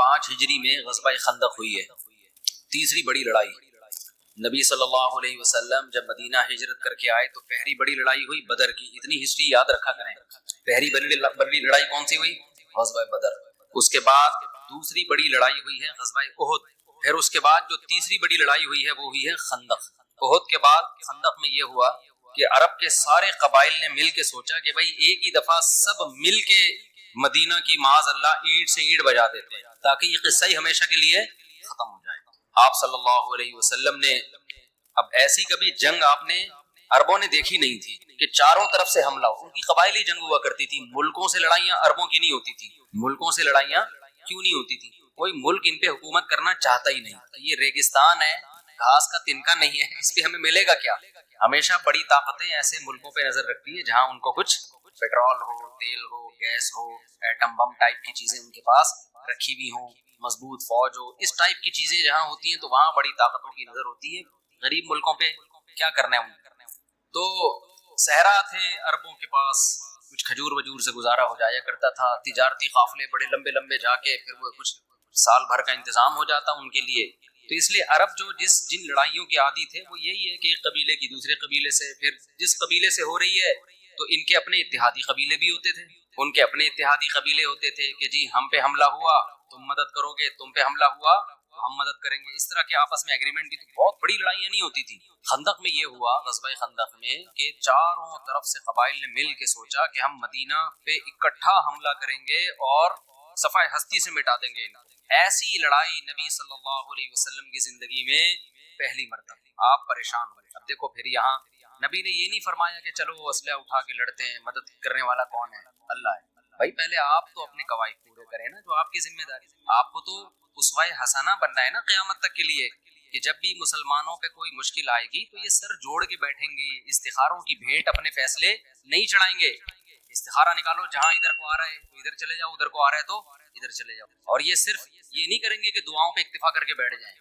5 ہجری میں غزوہ خندق ہوئی ہے، تیسری بڑی لڑائی۔ نبی صلی اللہ علیہ وسلم جب مدینہ ہجرت کر کے آئے تو پہلی بڑی لڑائی ہوئی بدر کی۔ اتنی ہسٹری یاد رکھا کریں، پہلی بڑی لڑائی کون سی ہوئی؟ غزوہ بدر۔ اس کے بعد دوسری بڑی لڑائی ہوئی ہے غزوہ احد، پھر اس کے بعد جو تیسری بڑی لڑائی ہوئی ہے وہ ہوئی ہے خندق۔ احد کے بعد خندق میں یہ ہوا کہ عرب کے سارے قبائل نے مل کے سوچا کہ بھائی ایک ہی دفعہ سب مل کے مدینہ کی معاذ اللہ اینٹ سے اینٹ بجا دیتے ہیں تاکہ یہ قصہ ہی ہمیشہ کے لیے ختم ہو جائے۔ آپ صلی اللہ علیہ وسلم نے اب ایسی کبھی جنگ آپ نے عربوں نے دیکھی نہیں تھی کہ چاروں طرف سے حملہ ہو۔ ان کی قبائلی جنگ ہوا کرتی تھی، ملکوں سے لڑائیاں عربوں کی نہیں ہوتی تھی۔ ملکوں سے لڑائیاں کیوں نہیں ہوتی تھی؟ کوئی ملک ان پہ حکومت کرنا چاہتا ہی نہیں۔ یہ ریگستان ہے، گھاس کا تنکا نہیں ہے، اس پہ ہمیں ملے گا کیا؟ ہمیشہ بڑی طاقتیں ایسے ملکوں پہ نظر رکھتی ہے جہاں ان کو کچھ پیٹرول ہو، تیل ہو، گیس ہو، ایٹم بم ٹائپ کی چیزیں ان کے پاس رکھی ہوئی ہوں، مضبوط فوج ہو، اس ٹائپ کی چیزیں جہاں ہوتی ہیں تو وہاں بڑی طاقتوں کی نظر ہوتی ہے۔ غریب ملکوں پہ کیا کرنا ہے ان؟ تو صحرا تھے عربوں کے پاس، کچھ کھجور وجور سے گزارا ہو جایا کرتا تھا، تجارتی قافلے بڑے لمبے لمبے جا کے پھر وہ کچھ سال بھر کا انتظام ہو جاتا ان کے لیے۔ تو اس لیے عرب جو جن لڑائیوں کے عادی تھے وہ یہی ہے کہ ایک قبیلے کی دوسرے قبیلے سے، پھر جس قبیلے سے ہو رہی ہے تو ان کے اپنے اتحادی قبیلے بھی ہوتے تھے، ان کے اپنے اتحادی قبیلے ہوتے تھے کہ جی ہم پہ حملہ ہوا تم مدد کرو گے، تم پہ حملہ ہوا تو ہم مدد کریں گے۔ اس طرح کے آپس میں ایگریمنٹ بھی، تو بہت بڑی لڑائیاں نہیں ہوتی تھی۔ خندق میں یہ ہوا، غزوہ خندق میں، کہ چاروں طرف سے قبائل نے مل کے سوچا کہ ہم مدینہ پہ اکٹھا حملہ کریں گے اور صفحہ ہستی سے مٹا دیں گے۔ ایسی لڑائی نبی صلی اللہ علیہ وسلم کی زندگی میں پہلی مرتبہ۔ آپ پریشان ہوئے۔ اب دیکھو پھر یہاں نبی نے یہ نہیں فرمایا کہ چلو وہ اسلحہ اٹھا کے لڑتے ہیں، مدد کرنے والا کون ہے؟ اللہ ہے۔ بھائی پہلے آپ تو اپنے قواعد پورے کریں نا جو آپ کی ذمہ داری۔ آپ کو تو اسوہ حسنہ بننا ہے نا قیامت تک کے لیے، کہ جب بھی مسلمانوں پہ کوئی مشکل آئے گی تو یہ سر جوڑ کے بیٹھیں گے، استخاروں کی بھیٹ اپنے فیصلے نہیں چڑھائیں گے۔ استخارہ نکالو، جہاں ادھر کو آ رہا ہے تو ادھر چلے جاؤ، ادھر کو آ رہا ہے تو ادھر چلے جاؤ۔ اور یہ صرف یہ نہیں کریں گے کہ دعاؤں پہ اکتفا کر کے بیٹھ جائیں۔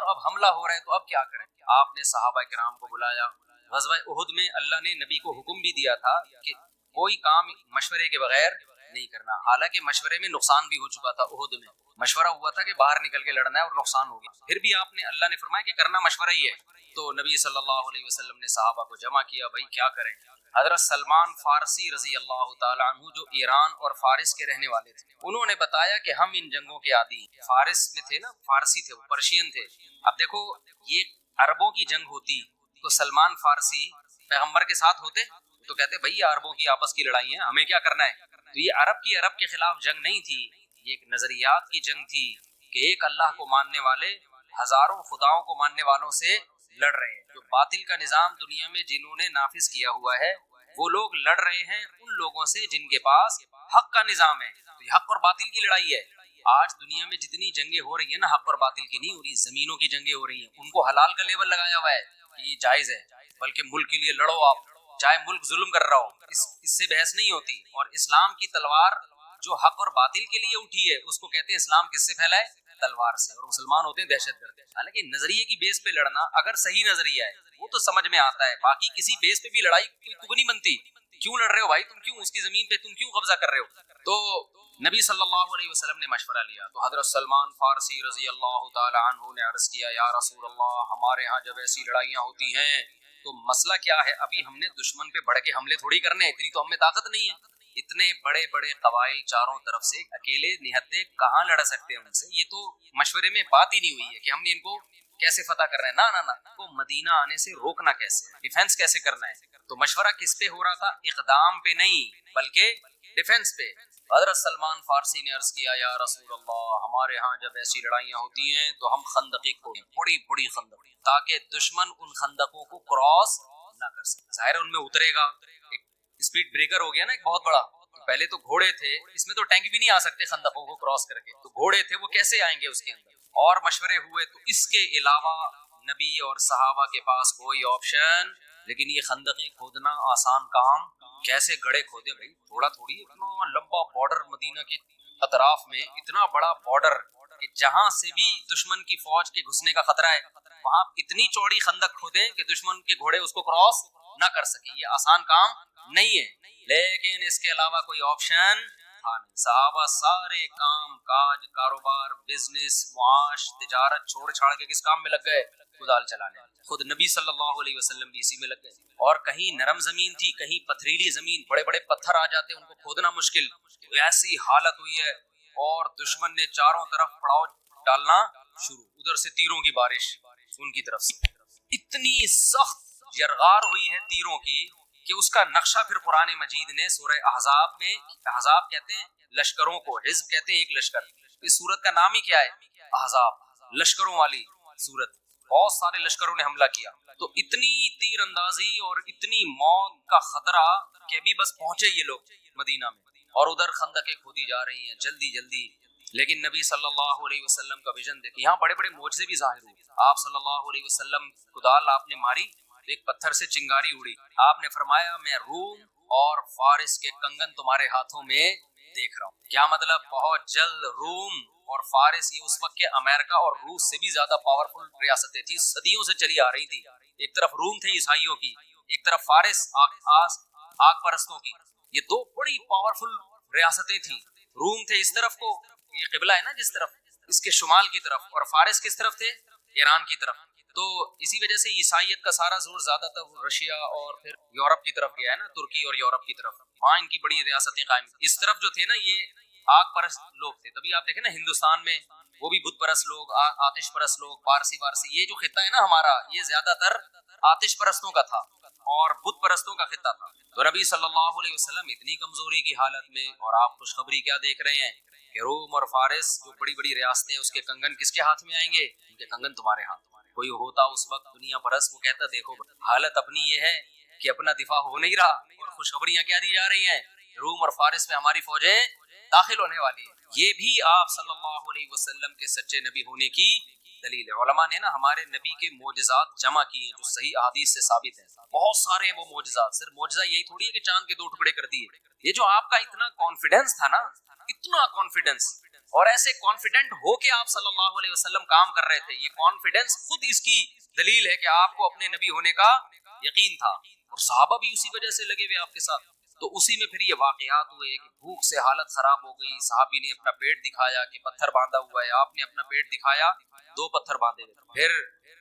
اب حملہ ہو رہا ہے تو اب کیا کریں؟ آپ نے صحابہ کرام کو بلایا۔ غزوہ احد میں اللہ نے نبی کو حکم بھی دیا تھا کہ کوئی کام مشورے کے بغیر نہیں کرنا، حالانکہ مشورے میں نقصان بھی ہو چکا تھا۔ احد میں مشورہ ہوا تھا کہ باہر نکل کے لڑنا ہے اور نقصان ہو گیا، پھر بھی آپ نے اللہ نے فرمایا کہ کرنا مشورہ ہی ہے۔ تو نبی صلی اللہ علیہ وسلم نے صحابہ کو جمع کیا، بھائی کیا کریں؟ حضرت سلمان فارسی رضی اللہ تعالی عنہ جو ایران اور فارس کے رہنے والے تھے، انہوں نے بتایا کہ ہم ان جنگوں کے عادی ہیں۔ فارس میں تھے نا، فارسی تھے، وہ پرشین تھے۔ اب دیکھو یہ عربوں کی جنگ ہوتی تو سلمان فارسی پیغمبر کے ساتھ ہوتے تو کہتے بھائی یہ عربوں کی آپس کی لڑائی ہے، ہمیں کیا کرنا ہے؟ تو یہ عرب کے خلاف جنگ نہیں تھی، یہ ایک نظریات کی جنگ تھی کہ ایک اللہ کو ماننے والے ہزاروں خداؤں کو ماننے والوں سے لڑ رہے ہیں۔ جو باطل کا نظام دنیا میں جنہوں نے نافذ کیا ہوا ہے وہ لوگ لڑ رہے ہیں ان لوگوں سے جن کے پاس حق کا نظام ہے۔ تو یہ حق اور باطل کی لڑائی ہے۔ آج دنیا میں جتنی جنگیں ہو رہی ہیں نا، حق اور باطل کی نہیں ہو رہی، زمینوں کی جنگیں ہو رہی ہیں۔ ان کو حلال کا لیبل لگایا ہوا ہے کہ یہ جائز ہے، بلکہ ملک کے لیے لڑو آپ، چاہے ملک ظلم کر رہا ہو، اس سے بحث نہیں ہوتی۔ اور اسلام کی تلوار جو حق اور باطل کے لیے اٹھی ہے اس کو کہتے ہیں اسلام کس سے پھیلا ہے؟ تلوار سے۔ اور مسلمان ہوتے ہیں دہشت گرد۔ حالانکہ نظریے کی بیس پہ لڑنا اگر صحیح نظریہ ہے وہ تو سمجھ میں آتا ہے، باقی کسی بیس پہ بھی لڑائی کوئی نہیں بنتی۔ کیوں لڑ رہے ہو بھائی؟ تم کیوں اس کی زمین پہ تم کیوں قبضہ کر رہے ہو؟ تو نبی صلی اللہ علیہ وسلم نے مشورہ لیا تو حضرت سلمان فارسی رضی اللہ تعالی عنہ نے عرض کیا، یا رسول اللہ، ہمارے ہاں جب ایسی لڑائیاں ہوتی ہیں تو مسئلہ کیا ہے؟ ابھی ہم نے دشمن پہ بڑھ کے حملے تھوڑی کرنے، اتنی تو ہم میں طاقت نہیں ہے۔ اتنے بڑے بڑے قبائل چاروں طرف سے، اکیلے نہتے کہاں لڑ سکتے ہیں ان سے؟ یہ تو مشورے میں بات ہی نہیں ہوئی ہے کہ ہم نے ان کو کیسے فتح کرنا ہے۔ نہ کو مدینہ آنے سے روکنا کیسے، ڈیفنس کیسے کرنا ہے۔ تو مشورہ کس پہ ہو رہا تھا؟ اقدام پہ نہیں بلکہ ڈیفنس پہ۔ حضرت سلمان فارسی نے عرض کیا، یا رسول اللہ، ہمارے ہاں جب ایسی لڑائیاں ہوتی ہیں تو ہم خندقیں کھودیں، بڑی بڑی خندق، تاکہ دشمن ان خندقوں کو کراس نہ کر سکے۔ ظاہر ان میں اترے گا، ایک اسپیڈ بریکر ہو گیا نا ایک بہت بڑا۔ تو پہلے تو گھوڑے تھے، اس میں تو ٹینک بھی نہیں آ سکتے خندقوں کو کراس کر کے، تو گھوڑے تھے، وہ کیسے آئیں گے اس کے اندر؟ اور مشورے ہوئے تو اس کے علاوہ نبی اور صحابہ کے پاس کوئی آپشن، لیکن یہ خندقیں کھودنا آسان کام کیسے گڑھے کھودے بھائی؟ تھوڑا تھوڑی، اتنا لمبا بارڈر مدینہ کے اطراف میں، اتنا بڑا بارڈر کہ جہاں سے بھی دشمن کی فوج کے گھسنے کا خطرہ ہے وہاں اتنی چوڑی خندق کھودیں کہ دشمن کے گھوڑے اس کو کراس نہ کر سکیں۔ یہ آسان کام نہیں ہے، لیکن اس کے علاوہ کوئی آپشن تھا نہیں. صحابہ سارے کام کاج، کاروبار، بزنس، معاش، تجارت چھوڑ چھاڑ کے کس کام میں لگ گئے؟ کدال چلانے. خود نبی صلی اللہ علیہ وسلم بھی اسی میں لگ گئے. اور کہیں نرم زمین تھی، کہیں پتھریلی زمین، بڑے بڑے پتھر آ جاتے ان کو کھودنا مشکل. ایسی حالت ہوئی ہے اور دشمن نے چاروں طرف پڑاؤ ڈالنا شروع، ادھر سے تیروں کی بارش ان کی طرف سے. اتنی سخت یرغار ہوئی ہے تیروں کی کہ اس کا نقشہ پھر قرآن مجید نے سورہ احزاب میں، احزاب کہتے ہیں لشکروں کو، حزب کہتے ہیں ایک لشکر. اس سورت کا نام ہی کیا ہے؟ احزاب، لشکروں والی سورت. بہت سارے لشکروں نے حملہ کیا. تو اتنی تیر اندازی اور اتنی موت کا خطرہ کہ ابھی بس پہنچے یہ لوگ مدینہ میں، اور ادھر خندقیں کھودی جا رہی ہیں جلدی جلدی. لیکن نبی صلی اللہ علیہ وسلم کا ویژن دیکھ، یہاں بڑے بڑے معجزے بھی ظاہر ہوئے. آپ صلی اللہ علیہ وسلم کدال آپ نے ماری، ایک پتھر سے چنگاری اڑی. آپ نے فرمایا میں روم اور فارس کے کنگن تمہارے ہاتھوں میں دیکھ رہا ہوں. کیا مطلب؟ بہت جلد روم اور فارس، یہ اس وقت کے امریکہ اور روس سے بھی زیادہ پاورفل ریاستیں تھی، صدیوں سے چلی آ رہی تھی. ایک طرف روم تھے عیسائیوں کی، ایک طرف فارس آگ پرستوں کی. یہ دو بڑی پاورفل ریاستیں تھیں. روم تھے اس طرف کو، یہ قبلہ ہے نا جس طرف، اس کے شمال کی طرف، اور فارس کس طرف تھے؟ ایران کی طرف. تو اسی وجہ سے عیسائیت کا سارا زور زیادہ تر رشیا اور پھر یورپ کی طرف گیا ہے نا، ترکی اور یورپ کی طرف. وہاں ان کی بڑی ریاستیں قائم. اس طرف جو تھے نا یہ آگ پرست لوگ تھے. تبھی آپ دیکھیں نا ہندوستان میں وہ بھی بت پرست لوگ، آتش پرست لوگ، پارسی وارسی. یہ جو خطہ ہے نا ہمارا، یہ زیادہ تر آتش پرستوں کا تھا اور بت پرستوں کا خطہ تھا. تو نبی صلی اللہ علیہ وسلم اتنی کمزوری کی حالت میں، اور آپ خوشخبری کیا دیکھ رہے ہیں کہ روم اور فارس جو بڑی بڑی ریاستیں، اس کے کنگن کس کے ہاتھ میں آئیں گے؟ ان کے کنگن تمہارے ہاتھ. کوئی ہوتا اس وقت دنیا پرست، وہ کہتا دیکھو حالت اپنی یہ ہے کہ اپنا دفاع ہو نہیں رہا، اور خوشخبریاں کیا دی جا رہی ہیں؟ روم اور فارس میں ہماری فوجیں داخل ہونے والی ہیں. یہ بھی آپ صلی اللہ علیہ وسلم کے سچے نبی ہونے کی دلیل ہے. علماء نے نا ہمارے نبی کے معجزات جمع کیے ہیں جو صحیح احادیث سے ثابت ہیں. بہت سارے ہیں وہ معجزات. صرف معجزہ یہی تھوڑی ہے کہ چاند کے 2 ٹکڑے کر دیے. یہ جو آپ کا اتنا کانفیڈنس تھا نا، اتنا کانفیڈنس، اور ایسے کانفیڈنٹ ہو کے آپ صلی اللہ علیہ وسلم کام کر رہے تھے، یہ کانفیڈنس خود اس کی دلیل ہے کہ آپ کو اپنے نبی ہونے کا یقین تھا. اور صحابہ بھی اسی وجہ سے لگے ہوئے آپ کے ساتھ. تو اسی میں پھر یہ واقعات ہوئے کہ بھوک سے حالت خراب ہو گئی. صحابی نے اپنا پیٹ دکھایا کہ پتھر باندھا ہوا ہے، آپ نے اپنا پیٹ دکھایا 2 پتھر باندھے ہوئے. پھر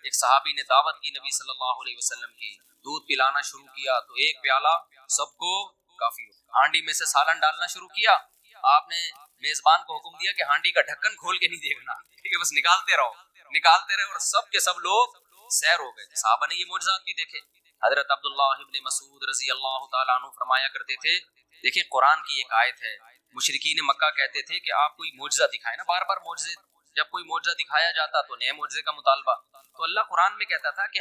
ایک صحابی نے دعوت کی نبی صلی اللہ علیہ وسلم کی، دودھ پلانا شروع کیا تو 1 پیالہ سب کو کافی ہو. ہانڈی میں سے سالن ڈالنا شروع کیا. آپ نے میزبان کو حکم دیا کہ ہانڈی کا ڈھکن کھول کے نہیں دیکھنا، ٹھیک ہے، بس نکالتے رہے، اور سب کے سب لوگ سیر ہو گئے. صحابہ نے یہ معجزات بھی دیکھے. حضرت عبداللہ ابن مسعود رضی اللہ تعالیٰ عنہ فرمایا کرتے تھے، دیکھیں قرآن کی ایک آیت ہے، مشرکین مکہ کہتے تھے کہ آپ کوئی معجزہ دکھائیں نا، بار بار معجزے. جب کوئی معجزہ دکھایا جاتا تو نئے معجزے کا مطالبہ. تو اللہ قرآن میں کہتا تھا کہ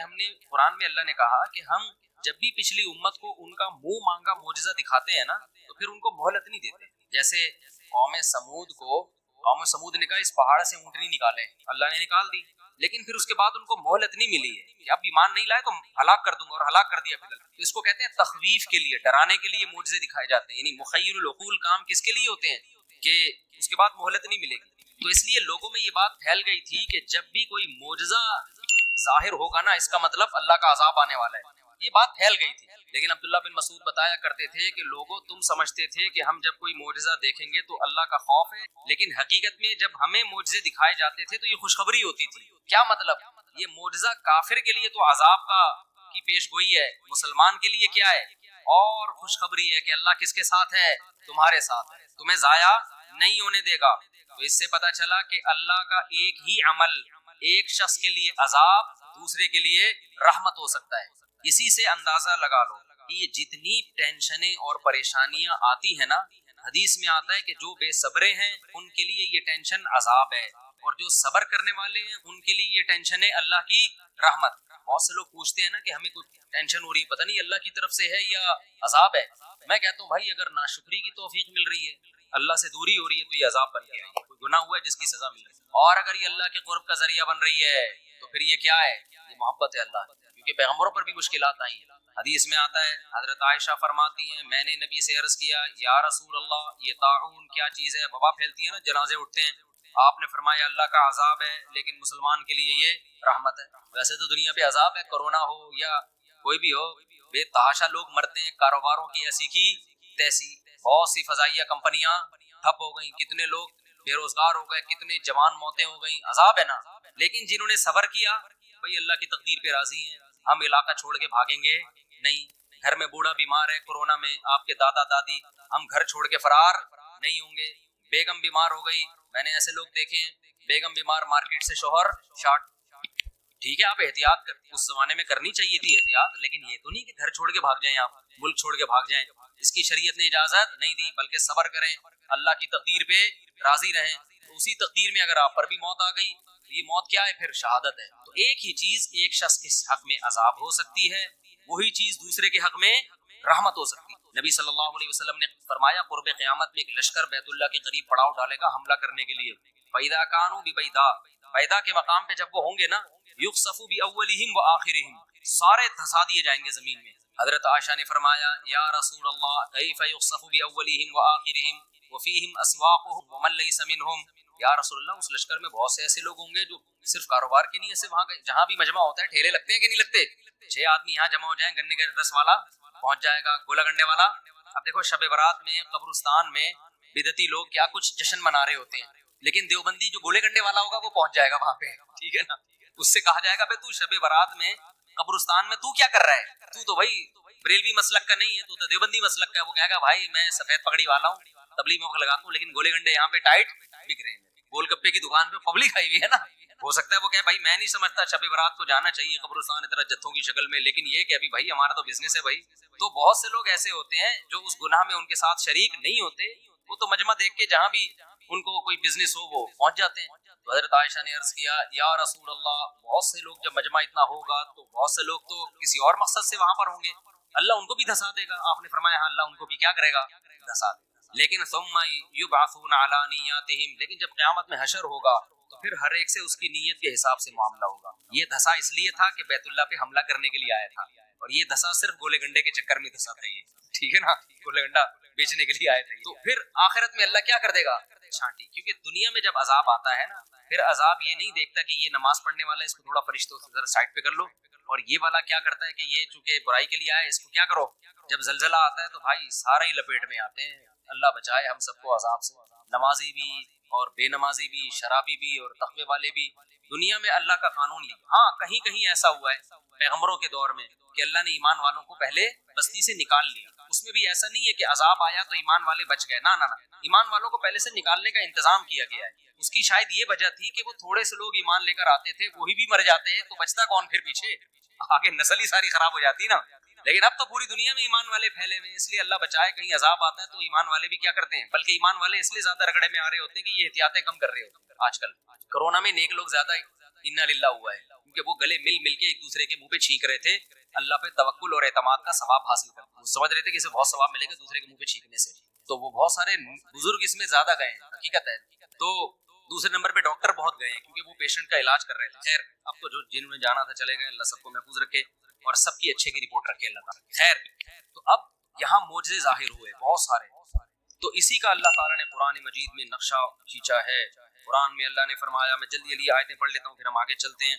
قرآن میں اللہ نے کہا کہ ہم جب بھی پچھلی امت کو ان کا منہ مانگا معجزہ دکھاتے ہیں نا، تو پھر ان کو مہلت نہیں دیتے. جیسے قوم سمود نے کہا اس پہاڑ سے اونٹنی نکالیں، اللہ نے نکال دی، لیکن پھر اس کے بعد ان کو مہلت نہیں ملی ہے کہ اب ایمان نہیں لائے تو ہلاک کر دوں گا، اور ہلاک کر دیا. پھر اس کو کہتے ہیں تخویف کے لیے، ڈرانے کے لیے معجزے دکھائے جاتے ہیں. یعنی مخیر العقول کام کس کے لیے ہوتے ہیں کہ اس کے بعد مہلت نہیں ملے گی. تو اس لیے لوگوں میں یہ بات پھیل گئی تھی کہ جب بھی کوئی معجزہ ظاہر ہوگا نا، اس کا مطلب اللہ کا عذاب آنے والا ہے. یہ بات پھیل گئی تھی. لیکن عبداللہ بن مسعود بتایا کرتے تھے کہ لوگوں تم سمجھتے تھے کہ ہم جب کوئی معجزہ دیکھیں گے تو اللہ کا خوف ہے، لیکن حقیقت میں جب ہمیں معجزے دکھائے جاتے تھے تو یہ خوشخبری ہوتی تھی. کیا مطلب؟ یہ معجزہ کافر کے لیے تو عذاب کی پیش گوئی ہے، مسلمان کے لیے کیا ہے؟ اور خوشخبری ہے کہ اللہ کس کے ساتھ ہے؟ تمہارے ساتھ ہے، تمہیں ضائع نہیں ہونے دے گا. تو اس سے پتا چلا کہ اللہ کا ایک ہی عمل ایک شخص کے لیے عذاب، دوسرے کے لیے رحمت ہو سکتا ہے. اسی سے اندازہ لگا لو کہ یہ جتنی ٹینشنیں اور پریشانیاں آتی ہیں نا، حدیث میں آتا ہے کہ جو بے صبرے ہیں ان کے لیے یہ ٹینشن عذاب ہے، اور جو صبر کرنے والے ہیں ان کے لیے یہ ٹینشن ہے اللہ کی رحمت. بہت سے لوگ پوچھتے ہیں نا کہ ہمیں کوئی ٹینشن ہو رہی ہے، پتہ نہیں اللہ کی طرف سے ہے یا عذاب ہے. میں کہتا ہوں بھائی اگر ناشکری کی توفیق مل رہی ہے، اللہ سے دوری ہو رہی ہے، تو یہ عذاب بن کے آئی ہے. کوئی گناہ ہوا ہے جس کی سزا مل رہی ہے. اور اگر یہ اللہ کے قرب کا ذریعہ بن رہی ہے تو پھر یہ کیا ہے؟ یہ محبت ہے اللہ کی. کیونکہ پیغمبروں پر بھی مشکلات آئی ہیں. حدیث میں آتا ہے، حضرت عائشہ فرماتی ہیں میں نے نبی سے عرض کیا یا رسول اللہ یہ طاعون کیا چیز ہے؟ وبا پھیلتی ہے نا، جنازے اٹھتے ہیں. آپ نے فرمایا اللہ کا عذاب ہے، لیکن مسلمان کے لیے یہ رحمت ہے. ویسے تو دنیا پہ عذاب ہے، کرونا ہو یا کوئی بھی ہو، بے تحاشا لوگ مرتے ہیں، کاروباروں کی ایسی کی تیسی، بہت سی فضائیہ کمپنیاں ٹھپ ہو گئی, کتنے لوگ بے روزگار ہو گئے, کتنے جوان موتیں ہو گئیں, عذاب ہے نا. لیکن جنہوں نے صبر کیا بھائی اللہ کی تقدیر پہ راضی ہیں, ہم علاقہ چھوڑ کے بھاگیں گے نہیں. گھر میں بوڑھا بیمار ہے کورونا میں, آپ کے دادا دادی, ہم گھر چھوڑ کے فرار نہیں ہوں گے. بیگم بیمار ہو گئی, میں نے ایسے لوگ دیکھے ہیں, بیگم بیمار, مارکیٹ سے شوہر شارٹ. ٹھیک ہے آپ احتیاط اس زمانے میں کرنی چاہیے تھی احتیاط, لیکن یہ تو نہیں کہ گھر چھوڑ کے بھاگ جائیں, آپ ملک چھوڑ کے بھاگ جائیں. اس کی شریعت نے اجازت نہیں دی, بلکہ صبر کریں, اللہ کی تقدیر پہ راضی رہیں. تو اسی تقدیر میں اگر آپ پر بھی موت آ گئی, یہ موت کیا ہے پھر؟ شہادت ہے. تو ایک ہی چیز ایک شخص کے حق میں عذاب ہو سکتی ہے, وہی چیز دوسرے کے حق میں رحمت ہو سکتی ہے. نبی صلی اللہ علیہ وسلم نے فرمایا قرب قیامت میں ایک لشکر بیت اللہ کے قریب پڑاؤ ڈالے گا حملہ کرنے کے لیے. فَإِذَا كَانُوا بِبَيْدَا, بیدا کے مقام پہ جب وہ ہوں گے نا, یُخْسَفُ بِأَوَّلِهِمْ وَآخِرِهِمْ, سارے دھسا دیے جائیں گے زمین میں. حضرت عائشہ نے فرمایا یا رسول اللہ کیف یخسف بأولہم وآخرہم وفیہم اسواقہم ومن لیس منہم, یا رسول اللہ اس لشکر میں بہت سے ایسے لوگ ہوں گے جو صرف کاروبار کی نیت سے وہاں گئے, جہاں بھی مجمع ہوتا ہے ٹھیلے لگتے ہیں کہ نہیں لگتے, 6 آدمی یہاں جمع ہو جائیں, گنے کے رس والا پہنچ جائے گا, گولا گنڈے والا. اب دیکھو شب برات میں قبرستان میں بدعتی لوگ کیا کچھ جشن منا رہے ہوتے ہیں, لیکن دیوبندی جو گولے گنڈے والا ہوگا وہ پہنچ جائے گا وہاں پہ, ٹھیک ہے نا. اس سے کہا جائے گا بھائی تو شب برات میں قبرستان میں تو کیا کر رہا ہے, تو تو بھائی بریلوی مسلک کا نہیں ہے, تو دیوبندی مسلک کا ہے. وہ کہے گا بھائی میں سفید پگڑی والا ہوں, تبلیغ میں لگاتا ہوں, لیکن گولے گنڈے یہاں پہ ٹائٹ بک رہے ہیں. گول گپے کی دکان پہ پبلک آئی ہوئی ہے نا, ہو سکتا ہے وہ کہے بھائی میں نہیں سمجھتا شب برات کو جانا چاہیے قبرستان اتنا جتھوں کی شکل میں, لیکن یہ کہ ابھی بھائی ہمارا تو بزنس ہے بھائی. تو بہت سے لوگ ایسے ہوتے ہیں جو اس گناہ میں ان کے ساتھ شریک نہیں ہوتے, وہ تو مجمع دیکھ کے جہاں بھی ان کو کوئی بزنس ہو وہ پہنچ جاتے ہیں. تو حضرت عائشہ نے عرض کیا یا رسول اللہ, بہت سے لوگ جب مجمع اتنا ہوگا تو بہت سے لوگ تو کسی اور مقصد سے وہاں پر ہوں گے, اللہ ان کو بھی دھسا دے گا. آپ نے فرمایا ہاں اللہ ان کو بھی کیا کرے گا, دھسا دے گا. لیکن ثم یبعثون علی نیاتہم, لیکن جب قیامت میں حشر ہوگا تو پھر ہر ایک سے اس کی نیت کے حساب سے معاملہ ہوگا. یہ دھسا اس لیے تھا کہ بیت اللہ پہ حملہ کرنے کے لیے آیا تھا, اور یہ دھسا صرف گولے گنڈے کے چکر میں دھسا تھا یہ, ٹھیک ہے نا, گولے گنڈا بیچنے کے لیے آئے تھے. تو پھر آخرت میں اللہ کیا کر دے گا, چھانٹی. کیونکہ دنیا میں جب عذاب آتا ہے نا, پھر عذاب یہ نہیں دیکھتا کہ یہ نماز پڑھنے والا ہے اس کو تھوڑا فرشتوں سے ذرا سائڈ پہ کر لو, اور یہ والا کیا کرتا ہے کہ یہ چونکہ برائی کے لیے آیا ہے اس کو کیا کرو. جب زلزلہ آتا ہے تو بھائی سارے ہی لپیٹ میں آتے ہیں, اللہ بچائے ہم سب کو عذاب سے. نمازی بھی اور بے نمازی بھی, شرابی بھی اور تقوی والے بھی, دنیا میں اللہ کا قانون یہ. ہاں کہیں کہیں ایسا ہوا ہے پیغمبروں کے دور میں کہ اللہ نے ایمان والوں کو پہلے بستی سے نکال لیا, اس میں بھی ایسا نہیں ہے کہ عذاب آیا تو ایمان والے بچ گئے, نہ ایمان والوں کو پہلے سے نکالنے کا انتظام کیا گیا ہے. اس کی شاید یہ وجہ تھی کہ وہ تھوڑے سے لوگ ایمان لے کر آتے تھے, وہی بھی مر جاتے ہیں تو بچتا کون پھر پیچھے, آگے نسل ہی ساری خراب ہو جاتی نا. لیکن اب تو پوری دنیا میں ایمان والے پھیلے ہوئے, اس لیے اللہ بچائے کہیں عذاب آتا ہے تو ایمان والے بھی کیا کرتے ہیں, بلکہ ایمان والے اس لیے زیادہ رگڑے میں آ رہے ہوتے ہیں کہ یہ احتیاطیں کم کر رہے ہوتے ہیں. آج کل کورونا میں نیک لوگ زیادہ انا للہ ہوا ہے, کیونکہ وہ گلے مل کے ایک دوسرے کے منہ پہ چھینک رہے تھے, اللہ پہ توکل اور اعتماد کا ثواب حاصل کرتے, وہ سمجھ رہے تھے کہ اسے بہت ثواب ملے گا دوسرے کے منہ پہ چھینکنے سے. تو وہ بہت سارے بزرگ اس میں زیادہ گئے ہیں, حقیقت ہے. تو دوسرے نمبر پہ ڈاکٹر بہت گئے ہیں کیونکہ وہ پیشنٹ کا علاج کر رہے تھے. خیر اب تو جو جنہوں نے جانا تھا چلے گئے, اللہ سب کو محفوظ رکھے اور سب کی اچھے کی رپورٹ رکھے اللہ تعالیٰ. خیر تو اب یہاں معجزے ظاہر ہوئے بہت سارے, تو اسی کا اللہ تعالیٰ نے قرآن مجید میں نقشہ کھینچا ہے. قرآن میں اللہ نے فرمایا, میں جلدی جلدی آیتیں پڑھ لیتا ہوں پھر ہم آگے چلتے ہیں.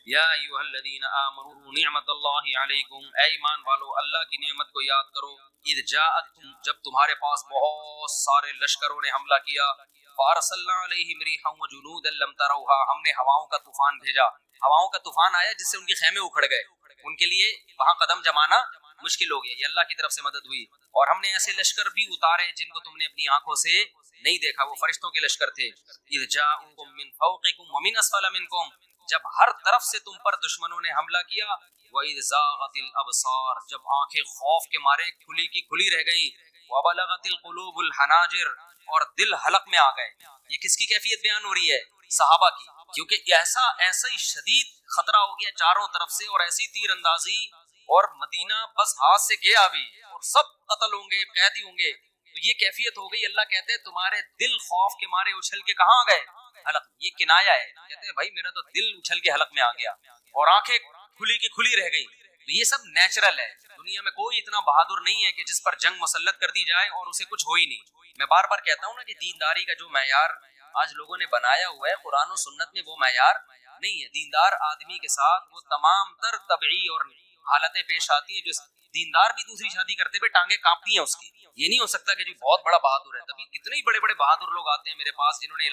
یا ایھا الذین آمنوا نعمت اللہ علیکم, اے ایمان والو اللہ کی نعمت کو یاد کرو. اذ جاءتکم, جب تمہارے پاس بہت سارے لشکروں نے حملہ کیا. فارسلنا علیہم ریحا وجنودا لم تروها, ہم نے ہواؤں کا طوفان بھیجا. ہواؤں کا طوفان آیا جس سے ان کے خیمے اکھڑ گئے, ان کے لیے وہاں قدم جمانا مشکل ہو گیا. یہ اللہ کی طرف سے مدد ہوئی. اور ہم نے ایسے لشکر بھی اتارے جن کو تم نے اپنی آنکھوں سے نہیں دیکھا, وہ فرشتوں کے لشکر تھے. اذ جاءوکم من فوقکم ومن اسفل منکم, جب ہر طرف سے تم پر دشمنوں نے حملہ کیا. وَإِذْ زَاغَتِ الْأَبْصَارُ, جب آنکھیں خوف کے مارے کھلی کی کھلی رہ گئیں. وَبَلَغَتِ الْقُلُوبُ الْحَنَاجِرَ, اور دل حلق میں آ گئے. یہ کس کی کیفیت بیان ہو رہی ہے, صحابہ کی, کیونکہ ایسا ہی شدید خطرہ ہو گیا چاروں طرف سے, اور ایسی تیر اندازی, اور مدینہ بس ہاتھ سے گیا بھی, اور سب قتل ہوں گے, قیدی ہوں گے. تو یہ کیفیت ہو گئی. اللہ کہتے ہیں تمہارے دل خوف کے مارے اچھل کے کہاں گئے, حلق. یہ کنایا ہے, کہتے ہیں بھائی میرا تو دل اچھل کے حلق میں آ گیا اور آنکھیں کھلی کی کھلی رہ گئی. تو یہ سب نیچرل ہے. دنیا میں کوئی اتنا بہادر نہیں ہے کہ جس پر جنگ مسلط کر دی جائے اور اسے کچھ ہو ہی نہیں. میں بار بار کہتا ہوں نا کہ دینداری کا جو معیار آج لوگوں نے بنایا ہوا ہے قرآن و سنت میں وہ معیار نہیں ہے. دیندار آدمی کے ساتھ وہ تمام تر طبعی اور حالتیں پیش آتی ہیں جو دیندار بھی دوسری شادی کرتے ہوئے ٹانگیں کانپتی ہیں اس کی. یہ نہیں ہو سکتا کہ جی بہت بڑا بہادر ہے. تبھی کتنے ہی بڑے بڑے بہادر لوگ آتے ہیں میرے پاس جنہوں نے